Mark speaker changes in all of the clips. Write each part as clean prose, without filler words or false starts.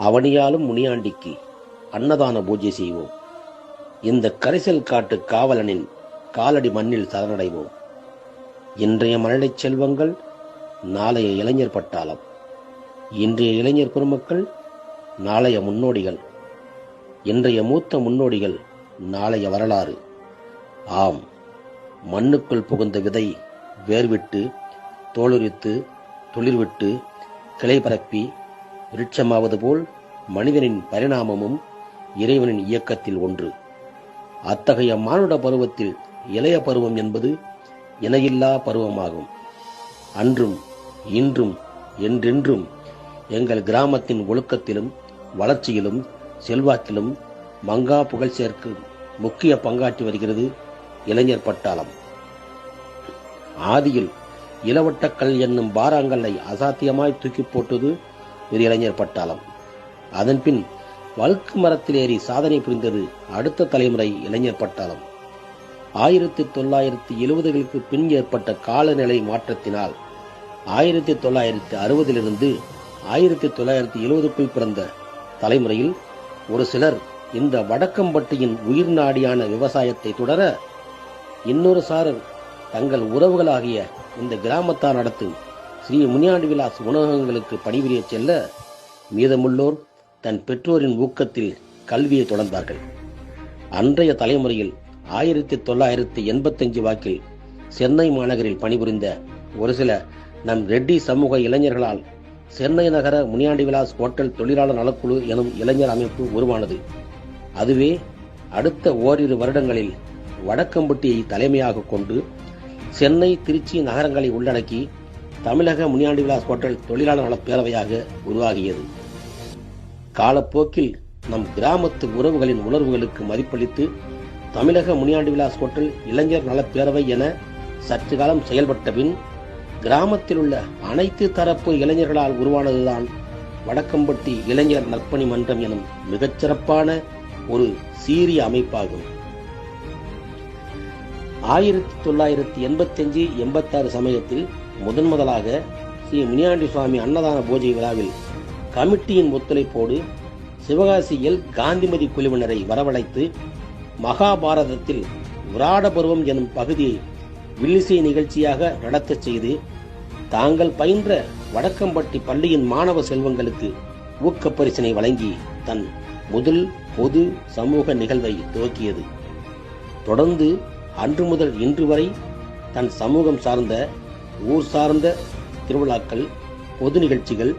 Speaker 1: அவனியாலும் முனியாண்டிக்கு அன்னதான பூஜை செய்வோம். இந்த கரிசல் காட்டு காவலனின் காலடி மண்ணில் சரணடைவோம். இன்றைய மழலை செல்வங்கள் நாளைய இளைஞர் பட்டாளம். இன்றைய இளைஞர் பெருமக்கள் நாளைய முன்னோடிகள். இன்றைய மூத்த முன்னோடிகள் நாளைய வரலாறு. ஆம், மண்ணுக்குள் புகுந்த விதை வேர்விட்டு தோலுரித்து துளிர்விட்டு கிளை பரப்பி விருட்சமாவது போல் மனிதனின் பரிணாமமும் இறைவனின் இயக்கத்தில் ஒன்று. அத்தகைய மானுட பருவத்தில் இளைய பருவம் என்பது இணையில்லா பருவமாகும். அன்றும் இன்றும் என்றென்றும் எங்கள் கிராமத்தின் ஒழுக்கத்திலும் வளர்ச்சியிலும் செல்வாக்கிலும் மங்கா புகழ் சேர்க்கும் முக்கிய பங்காற்றி வருகிறது இளைஞர் பட்டாளம். ஆதியில் இளவட்டக்கல் என்னும் பாறாங்கல்லை அசாத்தியமாய் தூக்கி போட்டது ஒரு இளைஞர் பட்டாளம். அதன்பின் வழுக்கு மரத்தில் ஏறி சாதனை புரிந்தது அடுத்த தலைமுறை இளைஞர் பட்டாளம். 1970களுக்கு பின் ஏற்பட்ட காலநிலை மாற்றத்தினால் 1960 1970க்குள் பிறந்த தலைமுறையில் ஒரு சிலர் இந்த வடக்கம்பட்டியின் உயிர் நாடியான விவசாயத்தை தொடர, இன்னொரு சாரர் தங்கள் உறவுகளாகிய இந்த கிராமத்தார் நடத்தும் ஸ்ரீ முனியாண்டி விலாஸ் உணவகங்களுக்கு பணிபுரிய செல்ல, மீதமுள்ளோர் தன் பெற்றோரின் ஊக்கத்தில் கல்வியை தொடர்ந்தார்கள். அன்றைய தலைமுறையில் 1985 வாக்கில் சென்னை மாநகரில் பணிபுரிந்த ஒரு சில நம் ரெட்டி சமூக இளைஞர்களால் சென்னை நகர முனியாண்டி விலாஸ் ஹோட்டல் தொழிலாளர் நலக்குழு எனும் இளைஞர் அமைப்பு உருவானது. அதுவே அடுத்த ஓரிரு வருடங்களில் வடக்கம்பட்டியை தலைமையாக கொண்டு சென்னை திருச்சி நகரங்களை உள்ளடக்கி தமிழக முனியாண்டி விலாஸ் ஹோட்டல் தொழிலாளர் நல பேரவையாக உருவாகியது. காலப்போக்கில் நம் கிராமத்து உறவுகளின் உணர்வுகளுக்கு மதிப்பளித்து தமிழக முனியாண்டி விலாஸ் ஹோட்டல் இளைஞர் நலப்பேரவை என சற்று காலம் செயல்பட்ட பின் கிராமத்தில் உள்ள அனைத்து தரப்பு இளைஞர்களால் உருவானதுதான் வடக்கம்பட்டி இளைஞர் நற்பணி மன்றம் எனும் மிகச்சிறப்பான ஒரு சீரிய அமைப்பாகும். 1985-86 சமயத்தில் முதன்முதலாக ஸ்ரீ முனியாண்டி சுவாமி அன்னதான பூஜை விழாவில் கமிட்டியின் ஒத்துழைப்போடு சிவகாசி எல் காந்திமதி குழுவினரை வரவழைத்து மகாபாரதத்தில் விராட பருவம் எனும் பகுதியை வில்லிசை நிகழ்ச்சியாக நடத்தச் செய்து தாங்கள் பயின்ற வடக்கம்பட்டி பள்ளியின் மாணவ செல்வங்களுக்கு ஊக்கப் பரிசினை வழங்கி தன் முதல் பொது சமூக நிகழ்வை துவக்கியது. தொடர்ந்து அன்று முதல் இன்று வரை தன் சமூகம் சார்ந்த ஊர் சார்ந்த திருவிழாக்கள், பொது நிகழ்ச்சிகள்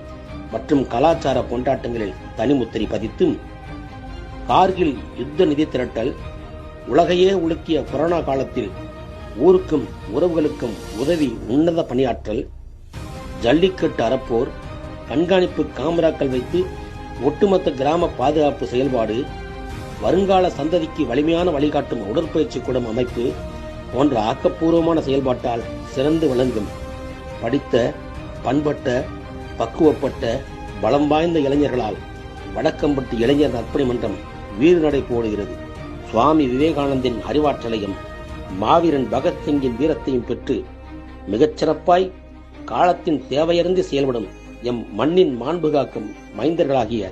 Speaker 1: மற்றும் கலாச்சார கொண்டாட்டங்களில் தனிமுத்திரை பதித்தும், கார்கில் யுத்த நிதி திரட்டல், உலகையே உலுக்கிய கொரோனா காலத்தில் ஊருக்கும் உறவுகளுக்கும் உதவி உன்னத பணியாற்றல், ஜல்லிக்கட்டு அறப்போர், கண்காணிப்பு காமராக்கள் வைத்து ஒட்டுமொத்த கிராம பாதுகாப்பு செயல்பாடு, வருங்கால சந்ததிக்கு வலிமையான வழிகாட்டும் உடற்பயிற்சி கூடம் அமைப்பு போன்ற ஆக்கப்பூர்வமான செயல்பாட்டால் சிறந்து விளங்கும் படித்த, பண்பட்ட, பக்குவப்பட்ட, பலம் வாய்ந்த இளைஞர்களால் வடக்கம்பட்டி இளைஞர் நற்பணி மன்றம் வீறுநடை போடுகிறது. சுவாமி விவேகானந்தின் அறிவாற்றலையும் மாவீரன் பகத்சிங்கின் வீரத்தையும் பெற்று மிகச்சிறப்பாய் காலத்தின் தேவையறிந்து செயல்படும் எம் மண்ணின் மாண்பு காக்கும் மைந்தர்களாகிய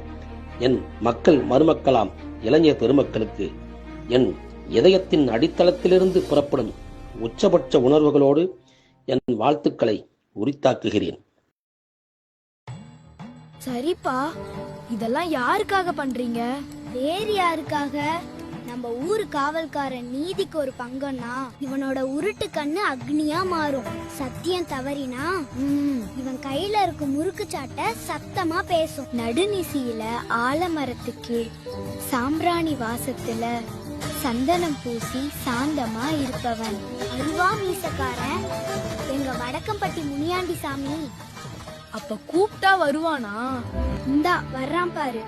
Speaker 1: என் மக்கள் மருமக்களாம் இளைஞர் பெருமக்களுக்கு என் இதயத்தின் அடித்தளத்திலிருந்து புறப்படும் உச்சபட்ச உணர்வுகளோடு என் வாழ்த்துக்களை உரித்தாக்குகிறேன்.
Speaker 2: சரிப்பா, இதெல்லாம் யாருக்காக பண்றீங்க?
Speaker 3: வேறு யாருக்காக? நம்ம ஊரு காவல்காரன் நீதிக்கு ஒரு பங்கன்னா இவனோட உருட்டு கண்ணு அக்னியா மாறும். சத்தியம் தவறினா இவன் கையில இருக்கும் முறுக்கு சாட்டை சத்தமா பேசும்.
Speaker 2: நடுநிசியில ஆலமரத்துக்கு சாம்பிராணி வாசத்துல சந்தனம் பூசி சாந்தமா இருப்பவன்
Speaker 3: அருவா மீசக்காரன் எங்க வடக்கம்பட்டி முனியாண்டி சாமி.
Speaker 2: அப்ப கூப்பிட்டா வருவானா?
Speaker 3: இந்தா வர்றான் பாரு.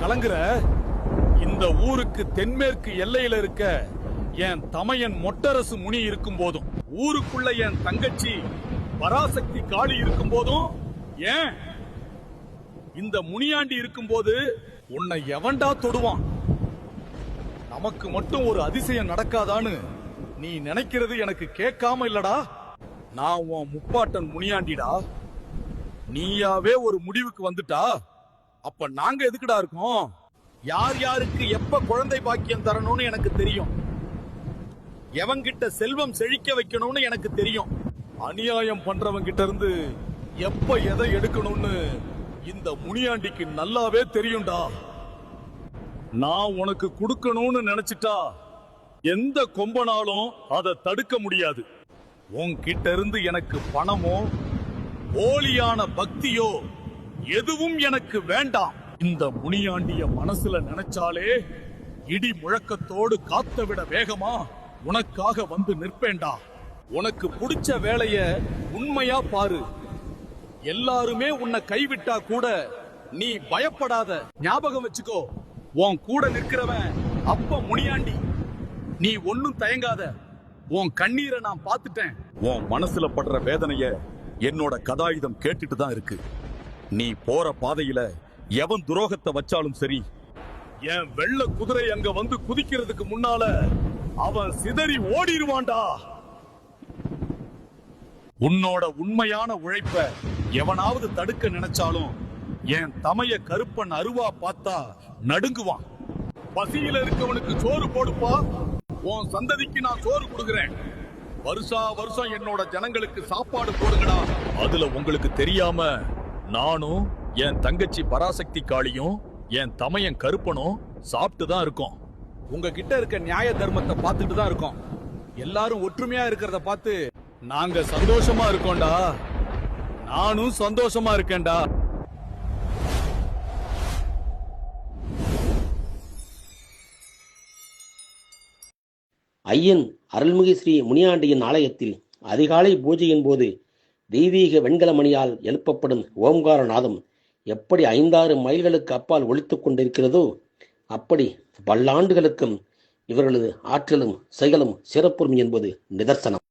Speaker 4: கலங்குற? இந்த ஊருக்கு தென்மேற்கு எல்லையில இருக்க என் தமையன் மொட்டரசு முனி இருக்கும் போதும், ஊருக்குள்ள என் தங்கச்சி பராசக்தி காளி இருக்கும் போதும், ஏன் இந்த முனியாண்டி இருக்கும்போது உன்னை எவன்டா தொடுவான்? நமக்கு மட்டும் ஒரு அதிசயம் நடக்காதான்னு நீ நினைக்கிறது எனக்கு கேட்காம இல்லடா. நான் உன் முப்பாட்டன் முனியாண்டிடா. நீயாவே ஒரு முடிவுக்கு வந்துட்டா அப்ப நாங்க எதுக்குடா இருக்கோம்? யார் யாருக்கு எப்ப குழந்தை பாக்கியம் தரணும்னு எனக்கு தெரியும். எவங்கிட்ட செல்வம் செழிக்க வைக்கணும்னு எனக்கு தெரியும். அநியாயம் பண்றவங்கிட்ட இருந்து எப்ப எதை எடுக்கணும்னு இந்த முனியாண்டிக்கு நல்லாவே தெரியும்டா. நான் உனக்கு கொடுக்கணும்னு நினைச்சிட்டா எந்த கொம்பனாலும் அதை தடுக்க முடியாது. உன்கிட்ட இருந்து எனக்கு பணமோ போலியான பக்தியோ எதுவும் எனக்கு வேண்டாம். இந்த முனியாண்டிய மனசுல நினைச்சாலே இடி முழக்கத்தோடு காத்த விட வேகமா உனக்காக வந்து நிற்பேண்டா. உனக்கு பிடிச்ச வேலைய உண்மையா பாரு. எல்லாருமே உன்னை கைவிட்டா கூட நீ பயப்படாத. ஞாபகம் வச்சுக்கோ, உன் கூட நிற்கிறவன் அப்ப முனியாண்டி. நீ ஒன்னும் தயங்காத. உன் கண்ணீரை நான் பார்த்துட்டேன். உன் மனசுல படுற வேதனைய என்னோட கதாயுதம் கேட்டுட்டு தான் இருக்கு. நீ போற பாதையில எவன் துரோகத்தை வச்சாலும் சரி, என் வெள்ள குதிரை அங்க வந்து குதிக்கிறதுக்கு முன்னால அவன் சிதறி ஓடிடுவான்டா. உன்னோட உண்மையான உழைப்ப எவனாவது தடுக்க நினைச்சாலும் என் தமைய கருப்பன் அருவா பார்த்தா நடுங்குவான். பசியில இருக்கவனுக்கு சோறு போடுப்பா. உன் சந்ததிக்கு நான் சோறு கொடுக்கிறேன். வருஷா வருஷம் என்னோட ஜனங்களுக்கு சாப்பாடு போடுங்கடா. அதுல உங்களுக்கு தெரியாம நானும் என் தங்கச்சி பராசக்தி காளியும் என் தமையன் கருப்பனும் சாப்பிட்டு தான் இருக்கோம். உங்ககிட்ட இருக்க நியாய தர்மத்தை பார்த்துட்டு தான் இருக்கோம். எல்லாரும் ஒற்றுமையா இருக்கிறத பார்த்து நாங்க சந்தோஷமா இருக்கோம்டா. நானும் சந்தோஷமா இருக்கேன்டா.
Speaker 1: ஐயன் அருள்மிகு ஸ்ரீ முனியாண்டியின் ஆலயத்தில் அதிகாலை பூஜையின் போது தெய்வீக வெண்கல மணியால் எழுப்பப்படும் ஓம்கார நாதம் எப்படி 5-6 மைல்களுக்கு அப்பால் ஒலித்துக் கொண்டிருக்கிறதோ அப்படி பல்லாண்டுகளுக்கும் இவர்களது ஆற்றலும் செயலும் சிறப்புறும் என்பது நிதர்சனம்.